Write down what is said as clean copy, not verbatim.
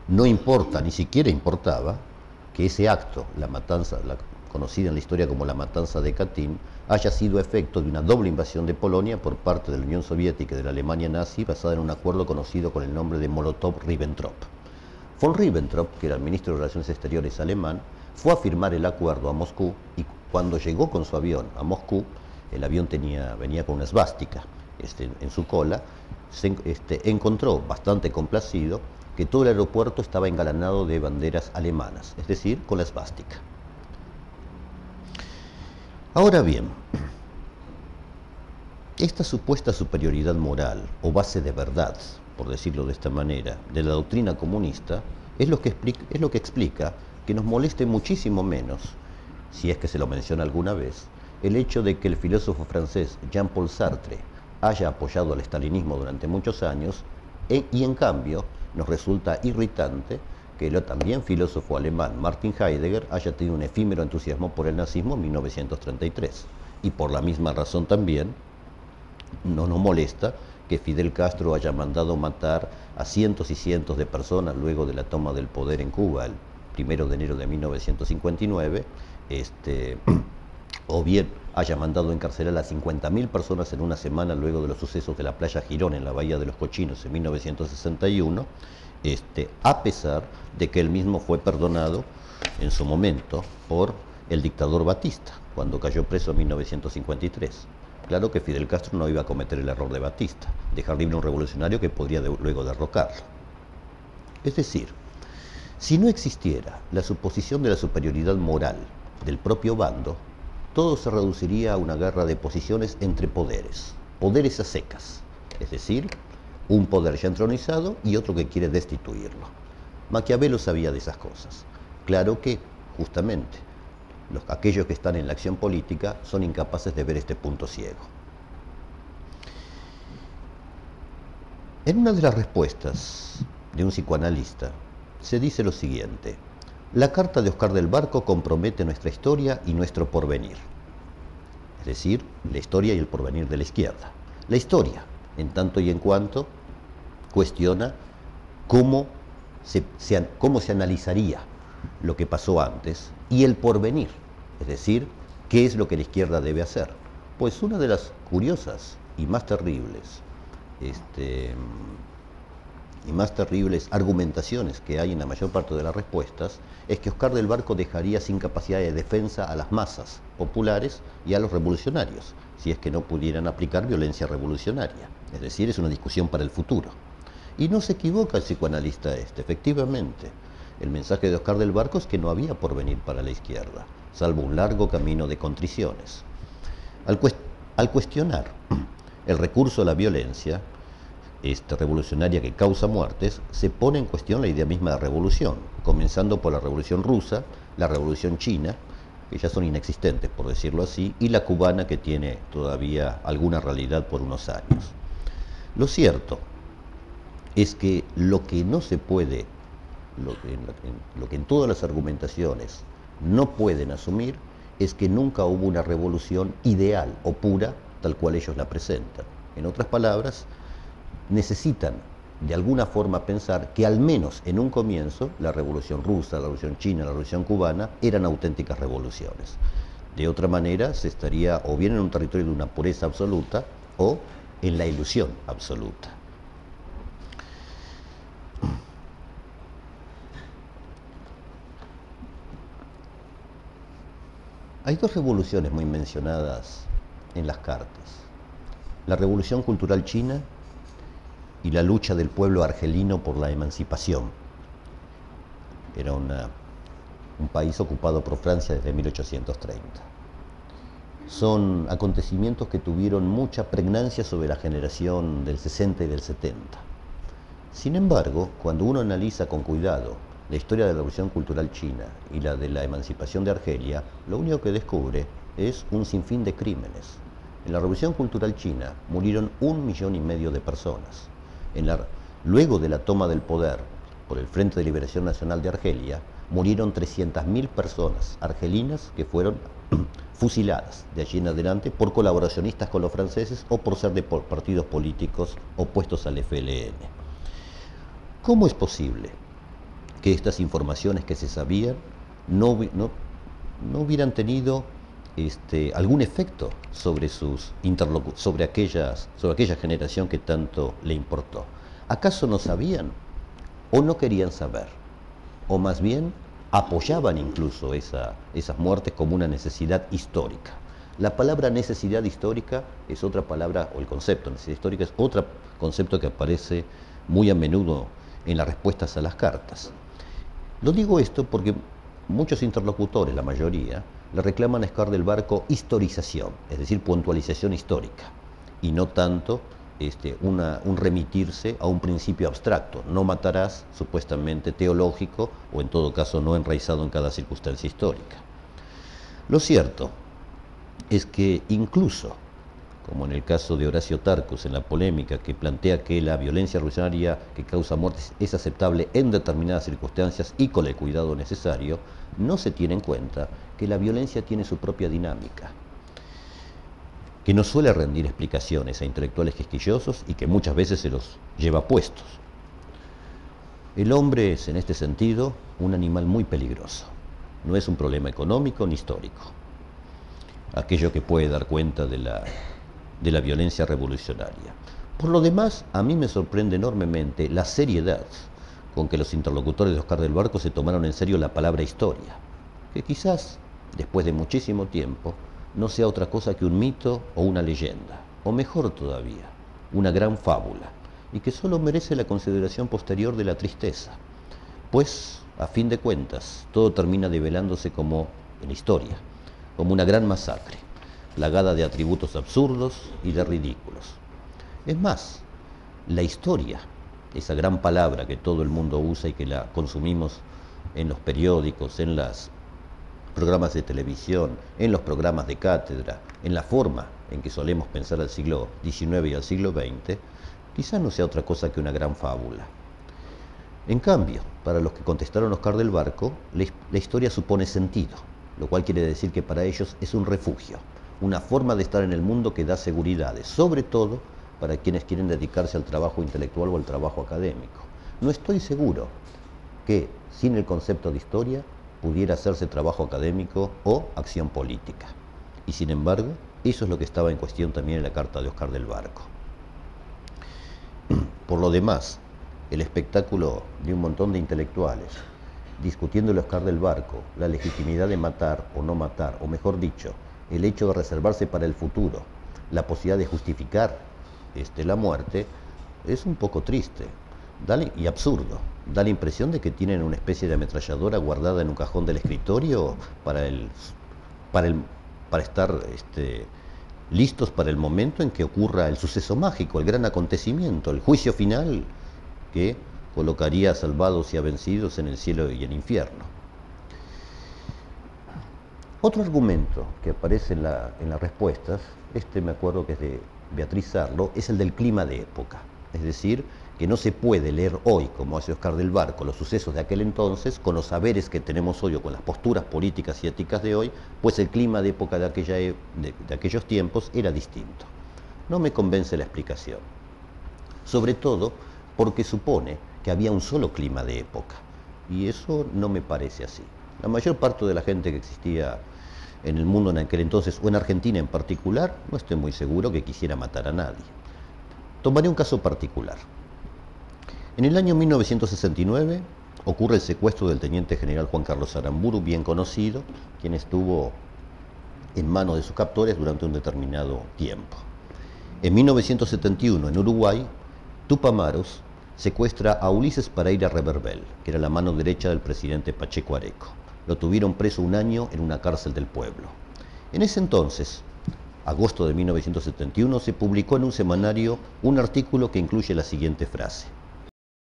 No importa, ni siquiera importaba, que ese acto, la matanza, conocida en la historia como la matanza de Katyn, haya sido efecto de una doble invasión de Polonia por parte de la Unión Soviética y de la Alemania nazi, basada en un acuerdo conocido con el nombre de Molotov-Ribbentrop. Von Ribbentrop, que era el ministro de Relaciones Exteriores alemán, fue a firmar el acuerdo a Moscú y cuando llegó con su avión a Moscú, el avión venía con una esvástica en su cola, encontró bastante complacido que todo el aeropuerto estaba engalanado de banderas alemanas, es decir, con la esvástica. Ahora bien, esta supuesta superioridad moral o base de verdad, por decirlo de esta manera, de la doctrina comunista, es lo que explica que nos moleste muchísimo menos, si es que se lo menciona alguna vez, el hecho de que el filósofo francés Jean-Paul Sartre haya apoyado al estalinismo durante muchos años y en cambio nos resulta irritante que el también filósofo alemán Martin Heidegger haya tenido un efímero entusiasmo por el nazismo en 1933. Y por la misma razón también no nos molesta que Fidel Castro haya mandado matar a cientos y cientos de personas luego de la toma del poder en Cuba el 1 de enero de 1959, o bien haya mandado encarcelar a 50.000 personas en una semana luego de los sucesos de la playa Girón en la Bahía de los Cochinos en 1961, a pesar de que él mismo fue perdonado en su momento por el dictador Batista, cuando cayó preso en 1953. Claro que Fidel Castro no iba a cometer el error de Batista, dejar libre a un revolucionario que podría luego derrocarlo. Es decir, si no existiera la suposición de la superioridad moral del propio bando, todo se reduciría a una guerra de posiciones entre poderes, poderes a secas, es decir, un poder ya entronizado y otro que quiere destituirlo. Maquiavelo sabía de esas cosas. Claro que, justamente, aquellos que están en la acción política son incapaces de ver este punto ciego. En una de las respuestas de un psicoanalista se dice lo siguiente: la carta de Oscar del Barco compromete nuestra historia y nuestro porvenir. Es decir, la historia y el porvenir de la izquierda. La historia, en tanto y en cuanto cuestiona cómo se analizaría lo que pasó antes, y el porvenir, es decir, qué es lo que la izquierda debe hacer. Pues una de las curiosas y más terribles argumentaciones que hay en la mayor parte de las respuestas es que Oscar del Barco dejaría sin capacidad de defensa a las masas populares y a los revolucionarios, si es que no pudieran aplicar violencia revolucionaria. Es decir, es una discusión para el futuro. Y no se equivoca el psicoanalista efectivamente. El mensaje de Oscar del Barco es que no había porvenir para la izquierda, salvo un largo camino de contriciones. Al cuestionar el recurso a la violencia revolucionaria que causa muertes, se pone en cuestión la idea misma de revolución, comenzando por la Revolución Rusa, la Revolución China, que ya son inexistentes, por decirlo así, y la cubana, que tiene todavía alguna realidad por unos años. Lo cierto es que lo que no se puede, lo que en todas las argumentaciones no pueden asumir, es que nunca hubo una revolución ideal o pura tal cual ellos la presentan. En otras palabras, necesitan de alguna forma pensar que al menos en un comienzo la Revolución Rusa, la Revolución China, la Revolución Cubana eran auténticas revoluciones. De otra manera se estaría o bien en un territorio de una pureza absoluta o en la ilusión absoluta. Hay dos revoluciones muy mencionadas en las cartas: la Revolución Cultural China y la lucha del pueblo argelino por la emancipación. Era un país ocupado por Francia desde 1830. Son acontecimientos que tuvieron mucha pregnancia sobre la generación del 60 y del 70. Sin embargo, cuando uno analiza con cuidado la historia de la Revolución Cultural China y la de la emancipación de Argelia, lo único que descubre es un sinfín de crímenes. En la Revolución Cultural China murieron 1,5 millones de personas. Luego de la toma del poder por el Frente de Liberación Nacional de Argelia, murieron 300.000 personas argelinas que fueron fusiladas de allí en adelante por colaboracionistas con los franceses o por ser de partidos políticos opuestos al FLN. ¿Cómo es posible que estas informaciones que se sabían no, no hubieran tenido algún efecto sobre sobre aquella generación que tanto le importó. ¿Acaso no sabían o no querían saber? O más bien apoyaban incluso esas muertes como una necesidad histórica. La palabra necesidad histórica es otra palabra, o el concepto necesidad histórica es otro concepto que aparece muy a menudo en las respuestas a las cartas. Lo digo esto porque muchos interlocutores, la mayoría, le reclaman a Oscar del Barco historización, es decir, puntualización histórica, y no tanto un remitirse a un principio abstracto, no matarás, supuestamente teológico, o en todo caso no enraizado en cada circunstancia histórica. Lo cierto es que incluso, como en el caso de Horacio Tarcus en la polémica que plantea que la violencia revolucionaria que causa muertes es aceptable en determinadas circunstancias y con el cuidado necesario, no se tiene en cuenta que la violencia tiene su propia dinámica, que no suele rendir explicaciones a intelectuales quisquillosos y que muchas veces se los lleva puestos. El hombre es, en este sentido, un animal muy peligroso. No es un problema económico ni histórico. Aquello que puede dar cuenta de la violencia revolucionaria. Por lo demás, a mí me sorprende enormemente la seriedad con que los interlocutores de Oscar del Barco se tomaron en serio la palabra historia, que quizás, después de muchísimo tiempo, no sea otra cosa que un mito o una leyenda, o mejor todavía, una gran fábula, y que solo merece la consideración posterior de la tristeza, pues, a fin de cuentas, todo termina develándose como, en historia, como una gran masacre, plagada de atributos absurdos y de ridículos. Es más, la historia, esa gran palabra que todo el mundo usa y que la consumimos en los periódicos, en los programas de televisión, en los programas de cátedra, en la forma en que solemos pensar al siglo XIX y al siglo XX, quizás no sea otra cosa que una gran fábula. En cambio, para los que contestaron Oscar del Barco, la historia supone sentido, lo cual quiere decir que para ellos es un refugio, una forma de estar en el mundo que da seguridades, sobre todo para quienes quieren dedicarse al trabajo intelectual o al trabajo académico. No estoy seguro que sin el concepto de historia pudiera hacerse trabajo académico o acción política. Y sin embargo, eso es lo que estaba en cuestión también en la carta de Oscar del Barco. Por lo demás, el espectáculo de un montón de intelectuales discutiéndole a Oscar del Barco la legitimidad de matar o no matar, o mejor dicho, el hecho de reservarse para el futuro la posibilidad de justificar la muerte, es un poco triste y absurdo. Da la impresión de que tienen una especie de ametralladora guardada en un cajón del escritorio para estar listos para el momento en que ocurra el suceso mágico, el gran acontecimiento, el juicio final que colocaría a salvados y a vencidos en el cielo y el infierno. Otro argumento que aparece en las respuestas, me acuerdo que es de Beatriz Sarlo, es el del clima de época. Es decir, que no se puede leer hoy, como hace Oscar del Barco, los sucesos de aquel entonces con los saberes que tenemos hoy o con las posturas políticas y éticas de hoy, pues el clima de época de aquellos tiempos era distinto. No me convence la explicación, sobre todo porque supone que había un solo clima de época, y eso no me parece así. La mayor parte de la gente que existía en el mundo en aquel entonces, o en Argentina en particular, no estoy muy seguro que quisiera matar a nadie. Tomaré un caso particular. En el año 1969 ocurre el secuestro del teniente general Juan Carlos Aramburu, bien conocido, quien estuvo en manos de sus captores durante un determinado tiempo. En 1971, en Uruguay, Tupamaros secuestra a Ulises Pereira Reverbel, que era la mano derecha del presidente Pacheco Areco. Lo tuvieron preso un año en una cárcel del pueblo. En ese entonces, agosto de 1971, se publicó en un semanario un artículo que incluye la siguiente frase: